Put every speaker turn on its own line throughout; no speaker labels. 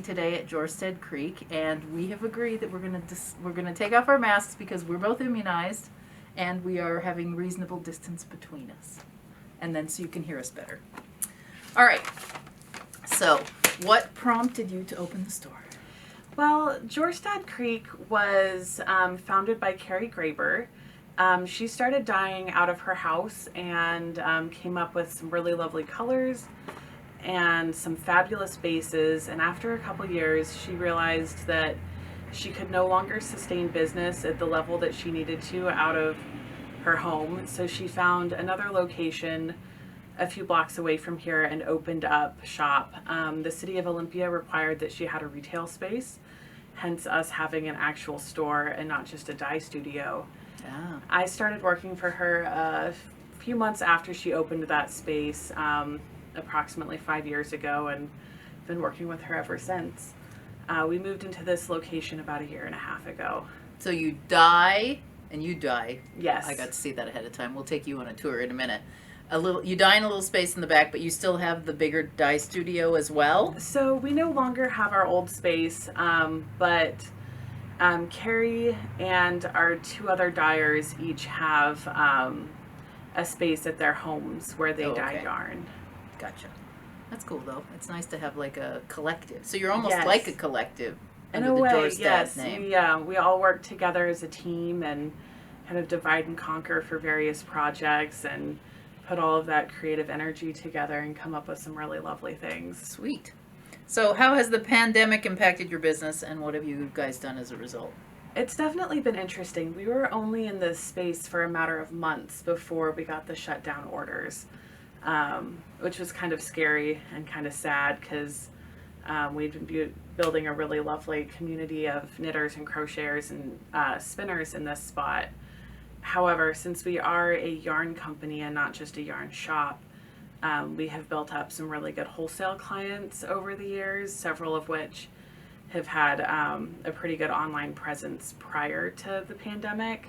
today at Jorstad Creek, and we have agreed that we're gonna take off our masks because we're both immunized, and we are having reasonable distance between us, and then so you can hear us better. All right. So, what prompted you to open the store?
Well, Jorstad Creek was founded by Carrie Graber. She started dyeing out of her house and came up with some really lovely colors and some fabulous bases. And after a couple years, she realized that she could no longer sustain business at the level that she needed to out of her home. So she found another location a few blocks away from here and opened up shop. The city of Olympia required that she had a retail space, hence us having an actual store and not just a dye studio.
Ah.
I started working for her a few months after she opened that space, approximately 5 years ago, and been working with her ever since. We moved into this location about a year and a half ago.
So you dye, and you dye.
Yes.
I got to see that ahead of time. We'll take you on a tour in a minute. You dye in a little space in the back, but you still have the bigger dye studio as well?
So we no longer have our old space, but Carrie and our two other dyers each have a space at their homes where they dye yarn.
Gotcha. That's cool, though. It's nice to have like a collective. So you're almost
Yes.
like a collective
In
under
a
the
way,
Jorstad
yes.
name.
We all work together as a team and kind of divide and conquer for various projects and put all of that creative energy together and come up with some really lovely things.
Sweet. So how has the pandemic impacted your business, and what have you guys done as a result?
It's definitely been interesting. We were only in this space for a matter of months before we got the shutdown orders, which was kind of scary and kind of sad because we'd been building a really lovely community of knitters and crocheters and spinners in this spot. However, since we are a yarn company and not just a yarn shop, we have built up some really good wholesale clients over the years, several of which have had a pretty good online presence prior to the pandemic.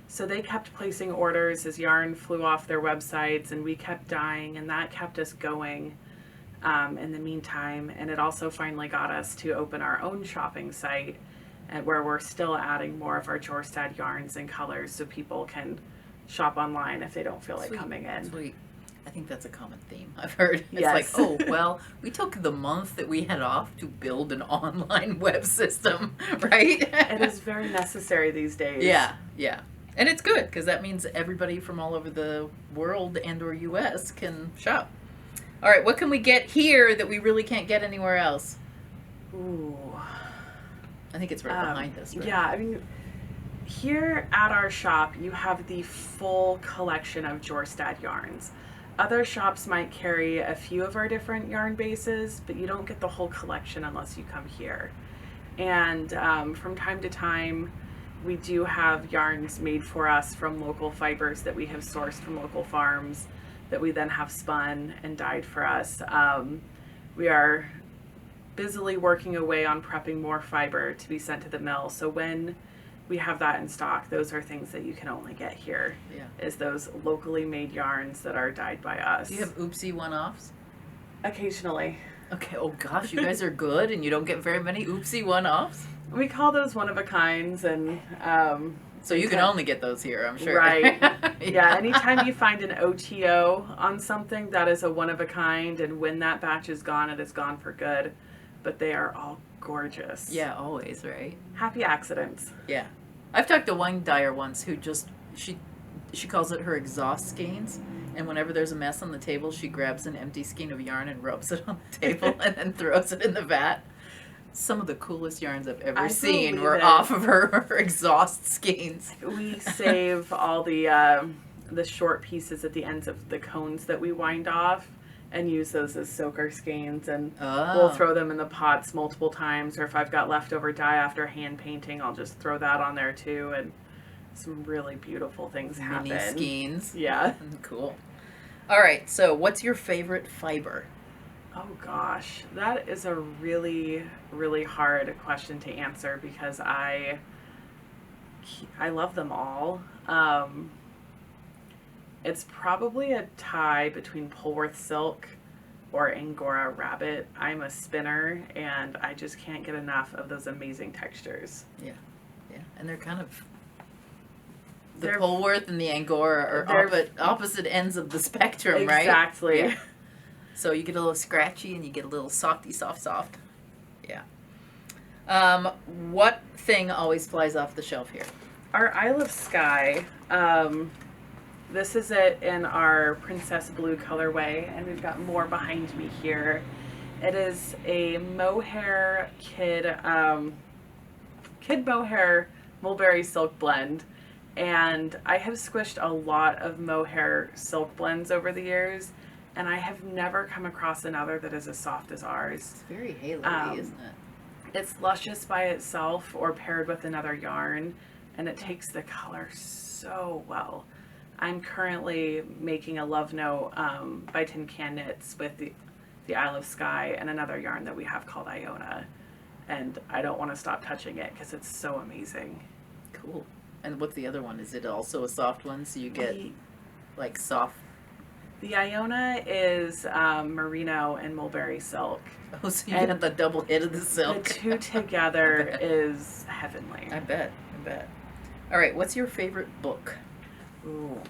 So they kept placing orders as yarn flew off their websites, and we kept dyeing, and that kept us going in the meantime. And it also finally got us to open our own shopping site, where we're still adding more of our Jorstad yarns and colors so people can shop online if they don't feel like coming in.
Sweet. I think that's a common theme I've heard. It's
Yes.
like, oh, well, we took the month that we had off to build an online web system, right?
It is very necessary these days.
Yeah, yeah. And it's good because that means everybody from all over the world and or US can shop. All right, what can we get here that we really can't get anywhere else?
Ooh.
I think it's right behind us, right?
Yeah, I mean, here at our shop, you have the full collection of Jorstad yarns. Other shops might carry a few of our different yarn bases, but you don't get the whole collection unless you come here. And from time to time, we do have yarns made for us from local fibers that we have sourced from local farms that we then have spun and dyed for us. We are busily working away on prepping more fiber to be sent to the mill. So when we have that in stock, those are things that you can only get here.
Yeah.
Is those locally made yarns that are dyed by us.
Do you have oopsie one-offs?
Occasionally.
Okay, oh gosh, you guys are good and you don't get very many oopsie one-offs?
We call those one-of-a-kinds, and
so you can only get those here, I'm sure.
Right. Yeah, anytime you find an OTO on something, that is a one-of-a-kind, and when that batch is gone, it is gone for good. But they are all gorgeous.
Yeah, always, right?
Happy accidents.
Yeah. I've talked to one dyer once who just, she calls it her exhaust skeins, and whenever there's a mess on the table, she grabs an empty skein of yarn and rubs it on the table and then throws it in the vat. Some of the coolest yarns I've ever seen were off of her exhaust skeins.
We save all the short pieces at the ends of the cones that we wind off and use those as soaker skeins, and we'll throw them in the pots multiple times, or if I've got leftover dye after hand painting, I'll just throw that on there too, and some really beautiful things happen.
Mini skeins.
Yeah.
Cool. All right, so what's your favorite fiber?
Oh gosh, that is a really, really hard question to answer because I love them all. It's probably a tie between Polworth silk or Angora rabbit. I'm a spinner, and I just can't get enough of those amazing textures.
Yeah, and they're kind of the
They're-
Polworth and the Angora are opposite ends of the spectrum, right?
Exactly.
Yeah. So you get a little scratchy and you get a little softy, soft. Yeah. What thing always flies off the shelf here?
Our Isle of Skye. This is it in our Princess Blue colorway, and we've got more behind me here. It is a mohair kid mohair mulberry silk blend, and I have squished a lot of mohair silk blends over the years, and I have never come across another that is as soft as ours.
It's very halo-y, isn't it?
It's luscious by itself or paired with another yarn, and it takes the color so well. I'm currently making a love note by Tin Can Knits with the Isle of Skye and another yarn that we have called Iona, and I don't want to stop touching it because it's so amazing.
Cool. And what's the other one? Is it also a soft one, so you get like soft?
The Iona is merino and mulberry silk.
Oh, so you get the double hit of the silk.
The two together is heavenly.
I bet. All right, what's your favorite book?
Ooh.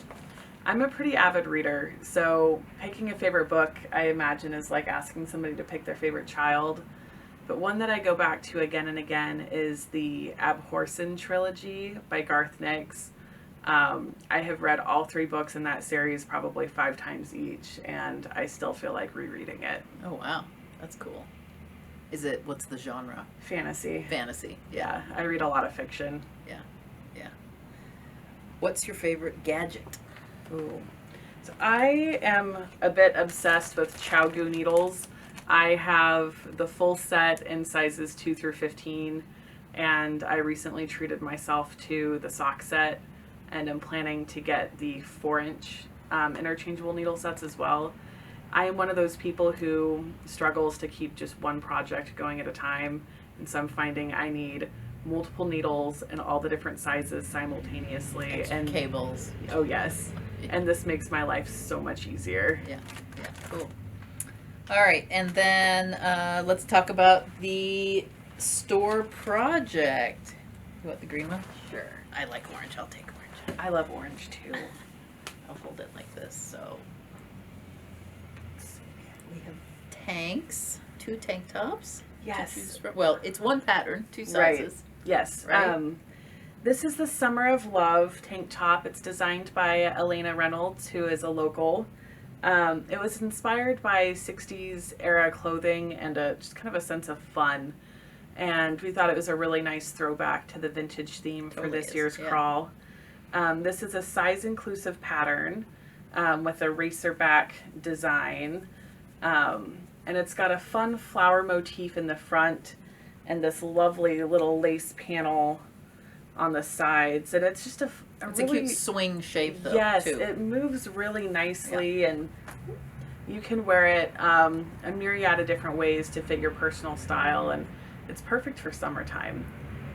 I'm a pretty avid reader, so picking a favorite book, I imagine, is like asking somebody to pick their favorite child. But one that I go back to again and again is the Abhorsen trilogy by Garth Nix. I have read all 3 books in that series probably 5 times each, and I still feel like rereading it.
Oh, wow. That's cool. What's the genre?
Fantasy.
Fantasy.
Yeah, I read a lot of fiction.
Yeah. What's your favorite gadget?
Ooh. So I am a bit obsessed with Chowgu needles. I have the full set in sizes 2 through 15, and I recently treated myself to the sock set, and I'm planning to get the 4-inch interchangeable needle sets as well. I am one of those people who struggles to keep just one project going at a time, and so I'm finding I need multiple needles in all the different sizes simultaneously,
and cables.
Oh yes. And this makes my life so much easier.
Yeah, cool. All right, and then let's talk about the store project. You want the green one?
Sure.
I like orange. I'll take orange.
I love orange too.
I'll hold it like this. So we have tanks, 2 tank tops.
Yes.
Well, it's one pattern, 2 sizes.
Right. Yes.
Right?
This is the Summer of Love tank top. It's designed by Elena Reynolds, who is a local. It was inspired by 60s era clothing and just kind of a sense of fun. And we thought it was a really nice throwback to the vintage theme for this year's crawl. This is a size inclusive pattern with a racer back design. And it's got a fun flower motif in the front and this lovely little lace panel on the sides, and it's just
It's
really,
a cute swing shape though.
yes,
too.
it moves really nicely, and you can wear it a myriad of different ways to fit your personal style, and it's perfect for summertime.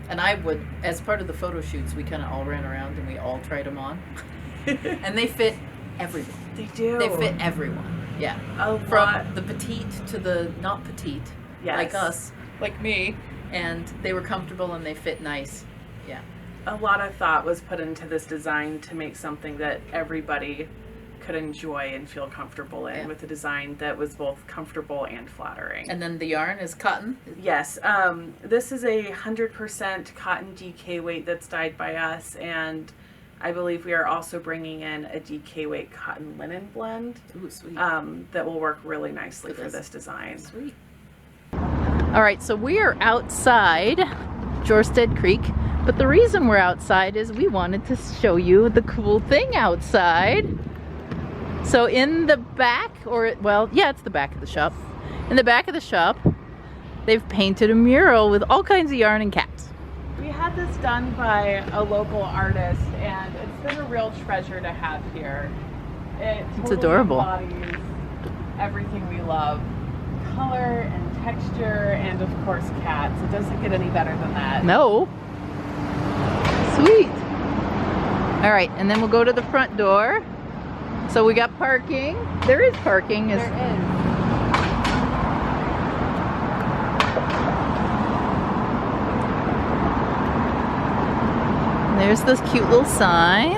And I would, as part of the photo shoots, we kind of all ran around and we all tried them on, and they fit everyone.
They do.
They fit everyone. Yeah. From the petite to the not petite, like us, like me, and they were comfortable and they fit nice. Yeah.
A lot of thought was put into this design to make something that everybody could enjoy and feel comfortable in, with a design that was both comfortable and flattering.
And then the yarn is cotton?
Yes. This is a 100% cotton DK weight that's dyed by us, and I believe we are also bringing in a DK weight cotton linen blend.
Ooh, sweet.
That will work really nicely for this design.
Sweet. All right, so we are outside Jorstad Creek, but the reason we're outside is we wanted to show you the cool thing outside. So in the back, it's the back of the shop. In the back of the shop, they've painted a mural with all kinds of yarn and cats.
We had this done by a local artist, and it's been a real treasure to have here. It's
adorable.
Embodies everything we love. Color and texture, and of course cats. It doesn't get any better than that.
No. Sweet. All right, and then we'll go to the front door. So we got parking. There is parking.
There is.
There's this cute little sign.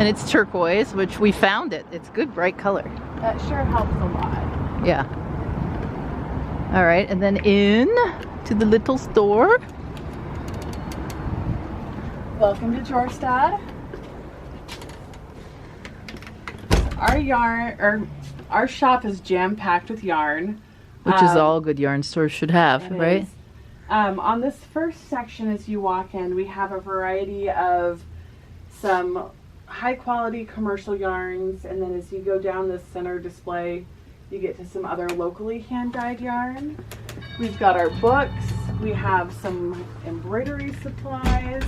And it's turquoise, which we found it. It's good, bright color.
That sure helps a lot.
Yeah. All right, and then in to the little store.
Welcome to Jorstad. Our shop is jam-packed with yarn.
Which is all good yarn stores should have, right?
On this first section as you walk in, we have a variety of some high quality commercial yarns, and then as you go down this center display, you get to some other locally hand-dyed yarn. We've got our books, we have some embroidery supplies,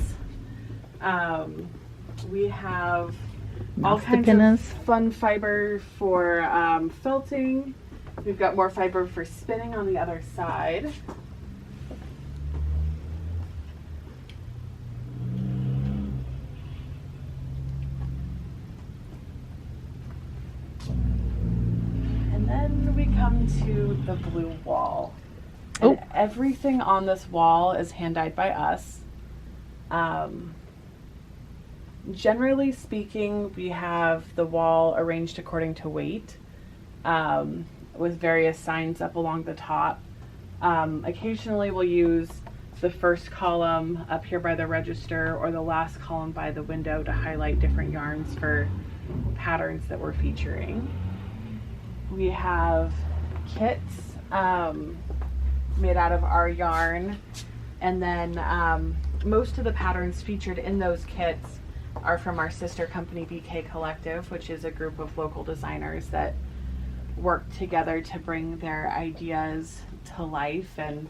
we have all kinds of fun fiber for felting. We've got more fiber for spinning on the other side. And then we come to the blue wall. And everything on this wall is hand-dyed by us. Generally speaking, we have the wall arranged according to weight, with various signs up along the top. Occasionally we'll use the first column up here by the register or the last column by the window to highlight different yarns for patterns that we're featuring. We have kits made out of our yarn, and then most of the patterns featured in those kits are from our sister company BK Collective, which is a group of local designers that work together to bring their ideas to life, and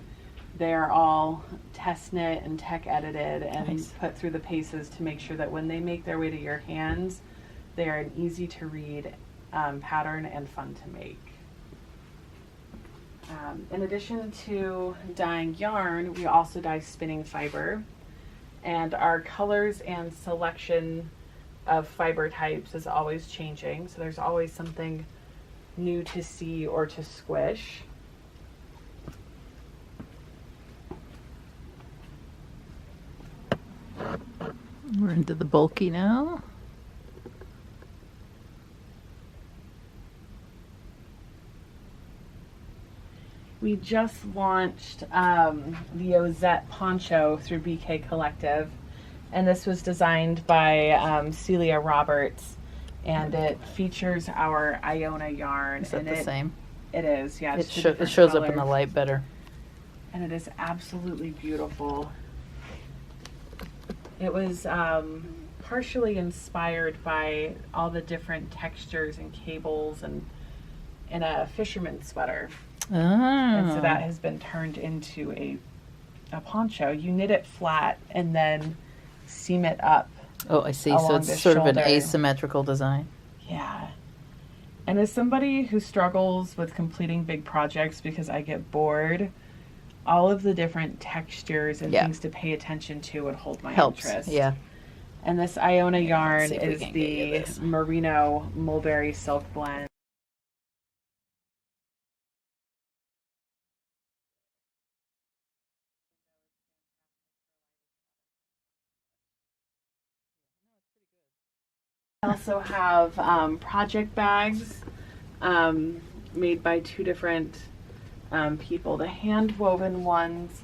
they're all test knit and tech edited and put through the paces to make sure that when they make their way to your hands, they are an easy to read pattern and fun to make. In addition to dyeing yarn, we also dye spinning fiber, and our colors and selection of fiber types is always changing, so there's always something new to see or to squish.
We're into the bulky now.
We just launched the Ozette poncho through BK Collective, and this was designed by Celia Roberts, and it features our Iona yarn.
Is that the same?
It is, yeah.
It shows up in the light better.
And it is absolutely beautiful. It was partially inspired by all the different textures and cables and in a fisherman's sweater. And so that has been turned into a poncho. You knit it flat and then seam it up.
Oh, I see. So it's sort of an asymmetrical design.
Yeah. And as somebody who struggles with completing big projects because I get bored, all of the different textures and things to pay attention to would hold my interest.
Yeah.
And this Iona yarn is the merino mulberry silk blend. I also have project bags made by two different people. The hand woven ones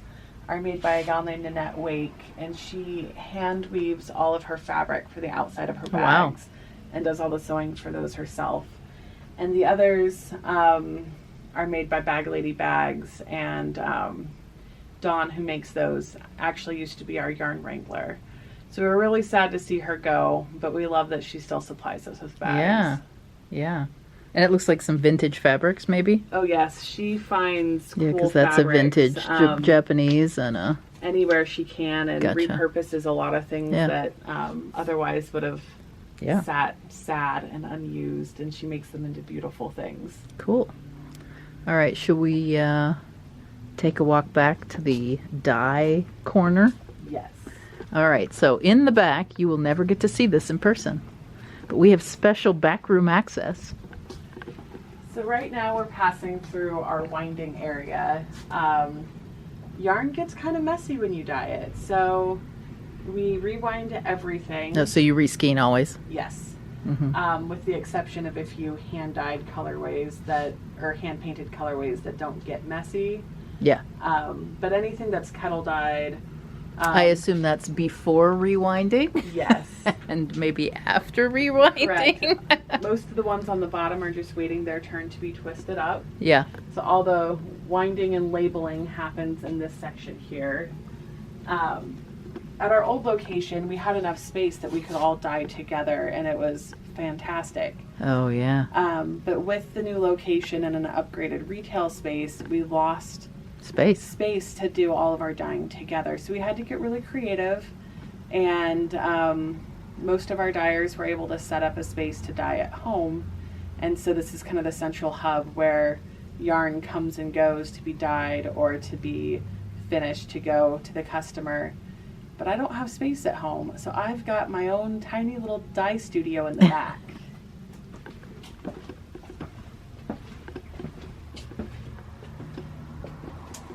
are made by a gal named Nanette Wake, and she hand weaves all of her fabric for the outside of her bags and does all the sewing for those herself. And the others are made by Bag Lady Bags, and Dawn, who makes those, actually used to be our yarn wrangler. So we were really sad to see her go, but we love that she still supplies us with bags.
Yeah, yeah. And it looks like some vintage fabrics, maybe?
Oh, yes. She finds cool
because that's a vintage Japanese and
anywhere she can, and repurposes a lot of things that otherwise would have sat sad and unused, and she makes them into beautiful things.
Cool. All right, should we take a walk back to the dye corner?
Yes.
All right, so in the back, you will never get to see this in person, but we have special backroom access.
So right now we're passing through our winding area. Yarn gets kind of messy when you dye it, so We rewind everything.
Oh, so you reskein always?
Yes.
Mm-hmm.
With the exception of a few hand-dyed colorways or hand-painted colorways that don't get messy.
Yeah.
But anything that's kettle dyed.
I assume that's before rewinding?
Yes.
And maybe after rewinding?
Correct. Most of the ones on the bottom are just waiting their turn to be twisted up.
Yeah.
So all the winding and labeling happens in this section here. At our old location, we had enough space that we could all dye together, and it was fantastic.
Oh, yeah.
But with the new location and an upgraded retail space, we lost space to do all of our dyeing together. So we had to get really creative, and most of our dyers were able to set up a space to dye at home. And so this is kind of the central hub where yarn comes and goes to be dyed or to be finished to go to the customer. But I don't have space at home, so I've got my own tiny little dye studio in the back.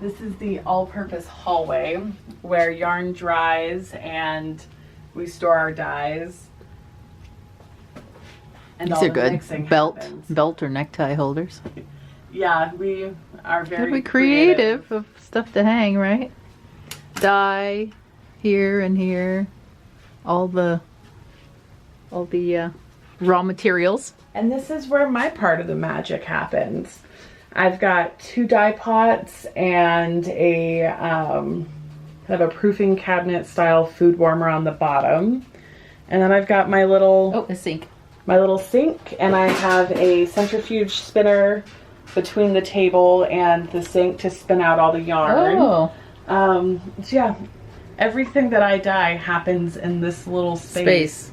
This is the all-purpose hallway where yarn dries and we store our dyes. And
These
all
are
the
good.
mixing
Belt
happens.
or necktie holders.
Yeah, we are very
Very creative of stuff to hang, right? Dye here and here. All the raw materials.
And this is where my part of the magic happens. I've got 2 dye pots and a kind of a proofing cabinet style food warmer on the bottom. And then I've got my little
a sink.
My little sink, and I have a centrifuge spinner between the table and the sink to spin out all the yarn.
Oh.
So yeah, everything that I dye happens in this little space.